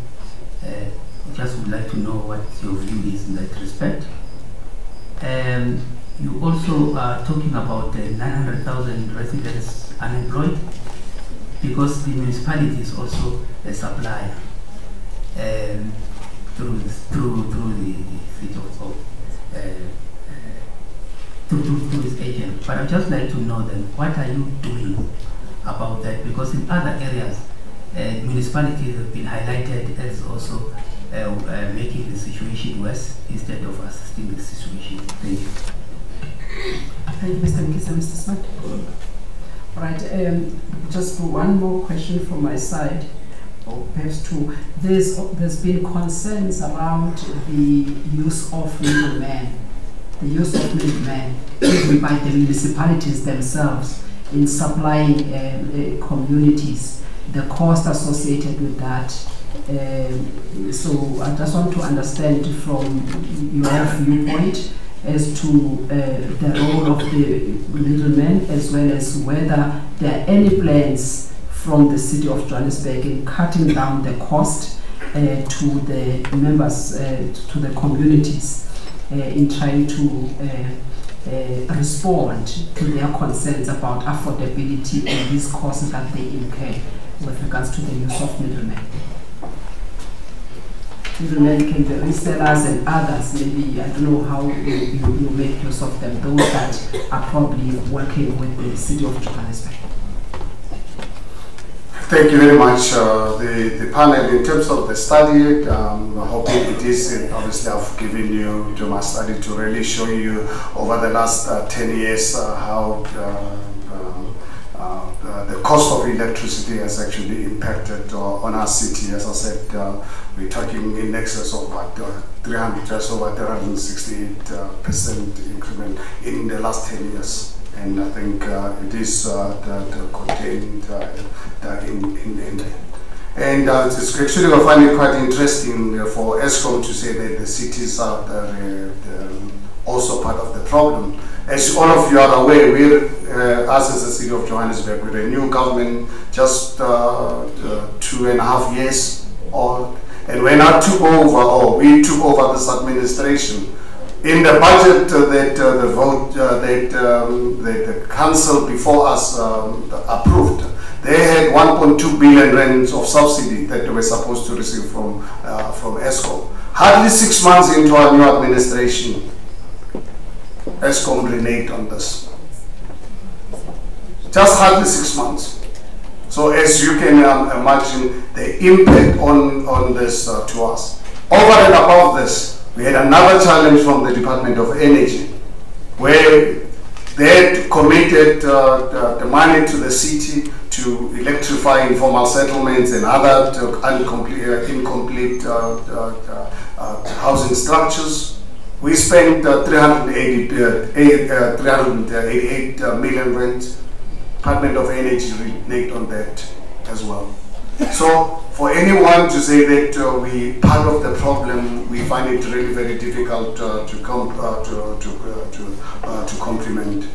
Just would like to know what your view is in that respect. You also are talking about 900,000 residents unemployed, because the municipality is also a supplier through the city of through this agent. But I'd just like to know then, what are you doing about that? Because in other areas, municipalities have been highlighted as also making the situation worse instead of assisting the situation. Thank you. Thank you, Mr. Mkisa. Mr. Smart. Right. Just one more question from my side, or perhaps two. There's been concerns around the use of middlemen. The use of middlemen by the municipalities themselves in supplying communities, the cost associated with that. So I just want to understand from your viewpoint as to the role of the middlemen, as well as whether there are any plans from the city of Johannesburg in cutting down the cost to the members, to the communities, in trying to respond to their concerns about affordability and these costs that they incur with regards to the use of middlemen. Middlemen can be resellers and others, maybe, I don't know how you make use of them, those that are probably working with the city of Johannesburg. Thank you very much, the panel. In terms of the study, I'm hoping it is, obviously I've given you to my study to really show you over the last 10 years how the cost of electricity has actually impacted on our city. As I said, we're talking in excess of about 368% increment in the last 10 years. And I think it is contained in there. And it's actually, I find it quite interesting for ESCOM to say that the cities are also part of the problem. As all of you are aware, we're, us as the city of Johannesburg, with a new government just 2.5 years old. And when I took over, or we took over this administration, in the budget that the council before us approved, they had 1.2 billion rands of subsidy that they were supposed to receive from ESCOM. Hardly 6 months into our new administration, ESCOM reneged on this. Just hardly 6 months. So as you can imagine, the impact on this to us. Over and above this, we had another challenge from the Department of Energy, where they had committed the money to the city to electrify informal settlements and other incomplete housing structures. We spent 388 million rand. Department of Energy reneged on that as well. So for anyone to say that we part of the problem, we find it really very difficult to compliment.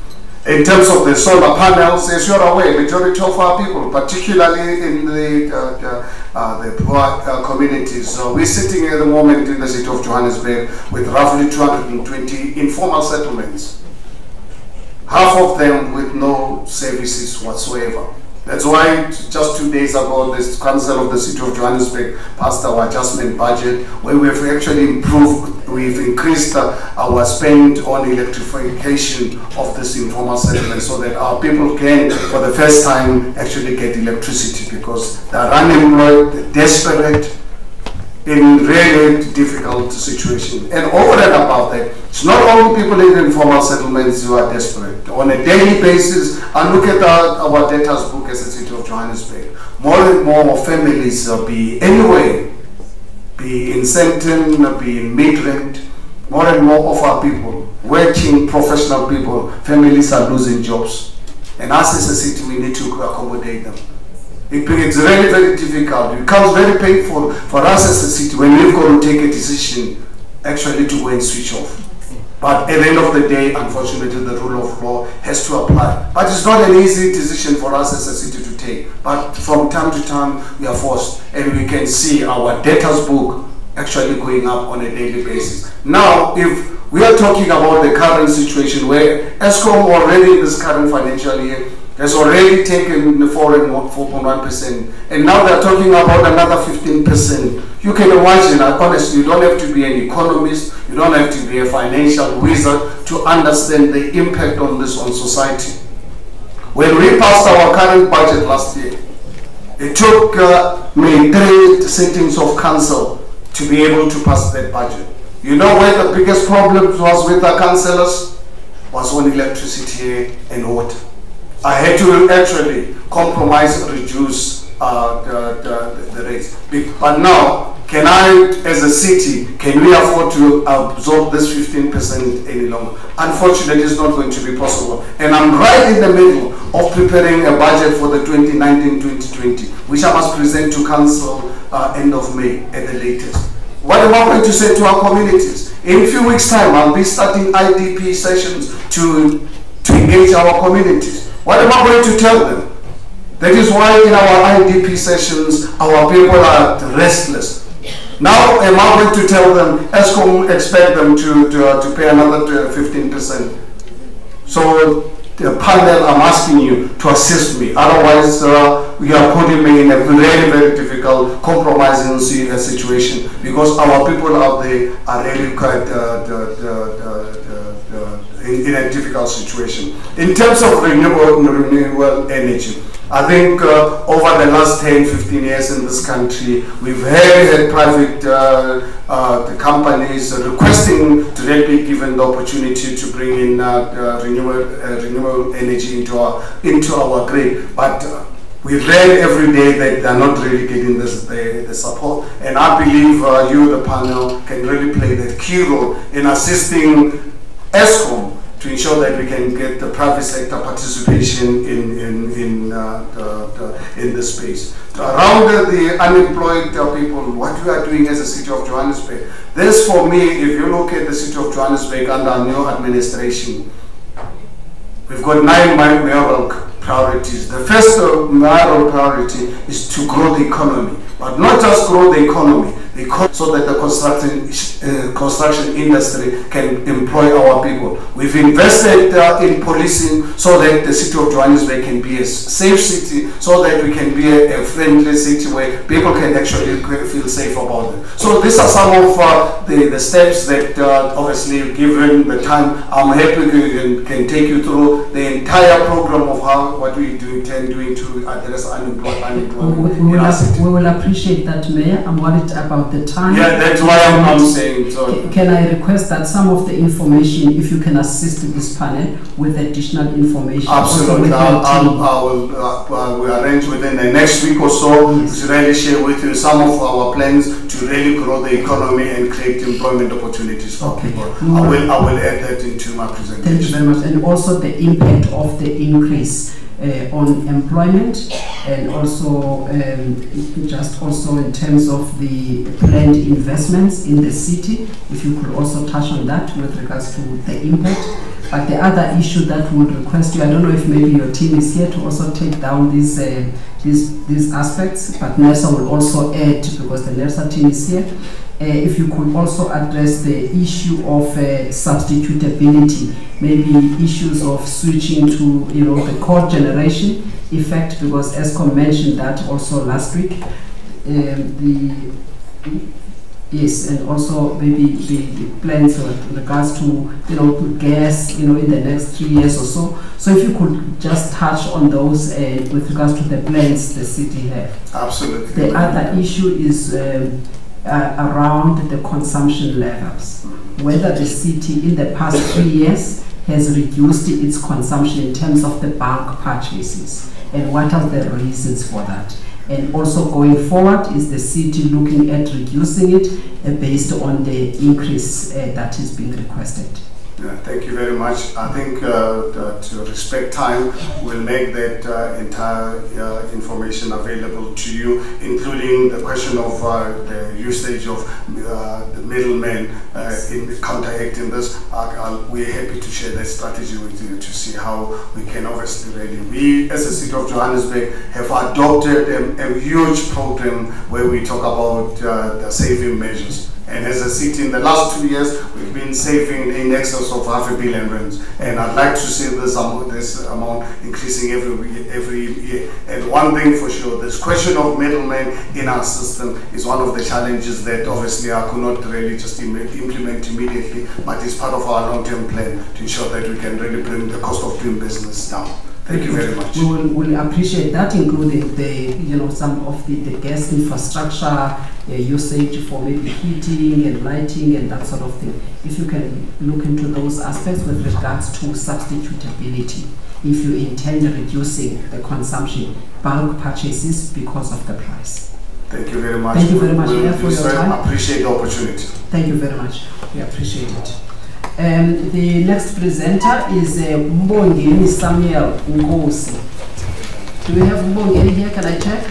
In terms of the solar panels, as you're aware, majority of our people, particularly in the poor communities, we're sitting at the moment in the city of Johannesburg with roughly 220 informal settlements. Half of them with no services whatsoever. That's why just 2 days ago, the Council of the City of Johannesburg passed our adjustment budget, where we've actually improved, we've increased our spend on electrification of this informal settlement so that our people can, for the first time, actually get electricity, because they're unemployed, they're desperate, in really difficult situation. And over and above that, it's not only people in informal settlements who are desperate. On a daily basis, I look at our data's book as the City of Johannesburg. More and more families, be anywhere, be in Sandton, be in Midrand, more and more of our people, working professional people, families are losing jobs. And us as a city, we need to accommodate them. It's really very difficult. It becomes very painful for us as a city when we've got to take a decision actually to go and switch off. But at the end of the day, unfortunately, the rule of law has to apply. But it's not an easy decision for us as a city to take. But from time to time, we are forced, and we can see our debtors book actually going up on a daily basis. Now, if we are talking about the current situation where Eskom already in this current financial year has already taken the 4.1%, and now they're talking about another 15%. You can imagine, honestly, you don't have to be an economist, you don't have to be a financial wizard to understand the impact on this on society. When we passed our current budget last year, it took maybe 3 sittings of council to be able to pass that budget. You know where the biggest problem was with the councillors? Was on electricity and water. I had to actually compromise and reduce the rates. But now, can I, as a city, can we afford to absorb this 15% any longer? Unfortunately, it's not going to be possible. And I'm right in the middle of preparing a budget for the 2019-2020, which I must present to council end of May at the latest. What am I going to say to our communities? In a few weeks' time, I'll be starting IDP sessions to engage our communities. What am I going to tell them? That is why in our IDP sessions, our people are restless. Now, am I going to tell them, Eskom expect them to pay another 15%? So, the panel, I'm asking you to assist me. Otherwise, you are putting me in a very, very difficult, compromising situation, because our people out there are really quite in a difficult situation. In terms of renewable energy, I think over the last 10-15 years in this country, we've had private companies requesting to really be given the opportunity to bring in renewable energy into our grid. But we read every day that they're not really getting the support. And I believe you, the panel, can really play that key role in assisting Eskom to ensure that we can get the private sector participation in this space. Around the unemployed people, what we are doing as a city of Johannesburg, this for me, if you look at the city of Johannesburg under our new administration, we've got 9 mayoral priorities. The first mayoral priority is to grow the economy, but not just grow the economy, so that the construction industry can employ our people. We've invested in policing so that the city of Johannesburg can be a safe city, so that we can be a friendly city where people can actually feel safe about it. So these are some of the steps that obviously, given the time, I'm happy we can take you through the entire program of what we intend doing to address unemployment in our city. We will appreciate that, Mayor. I'm worried about the time. Yeah, that's why I'm saying. So. Can I request that some of the information, if you can assist this panel with additional information? Absolutely. I will arrange within the next week or so to really share with you some of our plans to really grow the economy and create employment opportunities for people. I will add that into my presentation. Thank you very much. And also the impact of the increase on employment, and also just also in terms of the planned investments in the city, if you could also touch on that with regards to the impact. But the other issue that we would request you, I don't know if maybe your team is here to also take down these aspects, but Nersa will also add, because the Nersa team is here. If you could also address the issue of substitutability, maybe issues of switching to the core generation effect, because Eskom mentioned that also last week. Yes, and also maybe the plans with regards to gas in the next 3 years or so. So if you could just touch on those with regards to the plans the city have. Absolutely. The other issue is around the consumption levels, whether the city in the past 3 years has reduced its consumption in terms of the bulk purchases, and what are the reasons for that. And also going forward, is the city looking at reducing it based on the increase that is being requested? Yeah, thank you very much. I think to respect time, we'll make that entire information available to you, including the question of the usage of the middlemen in counteracting this. We're happy to share that strategy with you to see how we can obviously really. We, as the City of Johannesburg, have adopted a huge program where we talk about the saving measures. And as a city, in the last 2 years, we've been saving in excess of R500 million. And I'd like to see this amount increasing every year. And one thing for sure, this question of middlemen in our system is one of the challenges that obviously I could not really just implement immediately, but it's part of our long-term plan to ensure that we can really bring the cost of doing business down. Thank you very much. We will appreciate that, including the some of the gas infrastructure usage for maybe heating and lighting and that sort of thing. If you can look into those aspects with regards to substitutability, if you intend reducing the consumption, bulk purchases because of the price. Thank you very much. Thank you very much for your time. Appreciate the opportunity. Thank you very much. We appreciate it. The next presenter is Mbongeni Samuel Ngosi. Do we have Mbongeni here? Can I check?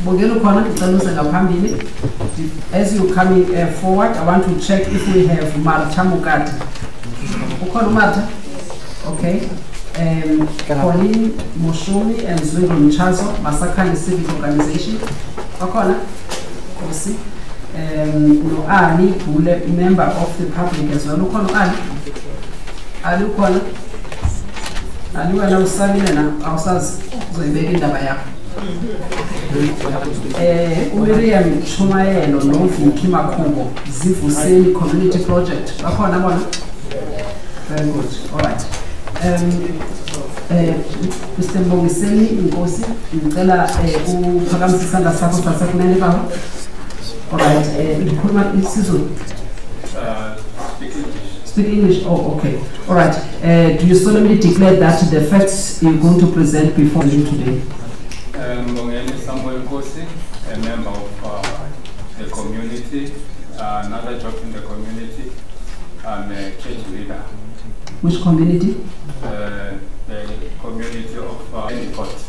Mbongeni khona ucaluza ngaphambili. As you coming forward, I want to check if we have Martha Mukati. Ukhona Martha? Okay. Pauline Moshumi and Zwelo Mchazo, Masakhane Civic Organization. Ukhona? Kosi. No, Ali, member of the public as well. Ali ukhona? Ali wena usabile na awusazi uzoyibeka indaba yakho. Miriam Chumayelo noVicky Makhubo, Zivuseni Community Project. Bakhona bona? Very good. All right. Mr. Mbongiseni Nkosi, ngicela uphakamise isandla sakho sasekunene baba. All right. Speak English. Oh, okay. All right. Do you solemnly declare that the facts you're going to present before you today? Mbongeni Samuel Kosi, a member of the community, another job in the community. I'm a church leader. Which community? The community of Endicott.